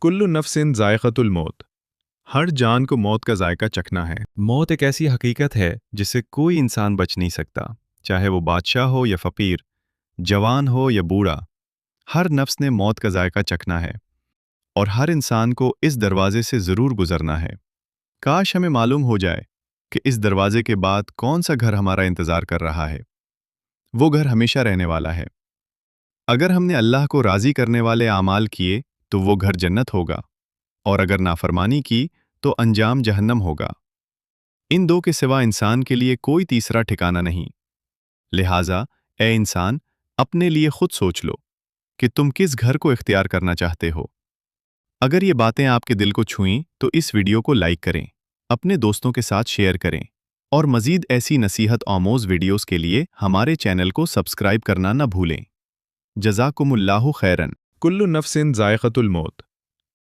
कुल्लु नफ्सिन ज़ायक़तुल मौत। हर जान को मौत का जायका चखना है। मौत एक ऐसी हकीकत है जिससे कोई इंसान बच नहीं सकता, चाहे वो बादशाह हो या फ़कीर, जवान हो या बूढ़ा। हर नफ्स ने मौत का जायका चखना है और हर इंसान को इस दरवाजे से ज़रूर गुजरना है। काश हमें मालूम हो जाए कि इस दरवाजे के बाद कौन सा घर हमारा इंतज़ार कर रहा है। वो घर हमेशा रहने वाला है। अगर हमने अल्लाह को राज़ी करने वाले आमाल किए तो वो घर जन्नत होगा, और अगर नाफरमानी की तो अंजाम जहन्नम होगा। इन दो के सिवा इंसान के लिए कोई तीसरा ठिकाना नहीं। लिहाजा ए इंसान, अपने लिए खुद सोच लो कि तुम किस घर को इख्तियार करना चाहते हो। अगर ये बातें आपके दिल को छुईं तो इस वीडियो को लाइक करें, अपने दोस्तों के साथ शेयर करें और मज़ीद ऐसी नसीहत आमोज़ वीडियोज़ के लिए हमारे चैनल को सब्सक्राइब करना न भूलें। जज़ाकुमुल्लाहु खैरन। कुल्लु नफ्सिन ज़ायक़तुल मौत।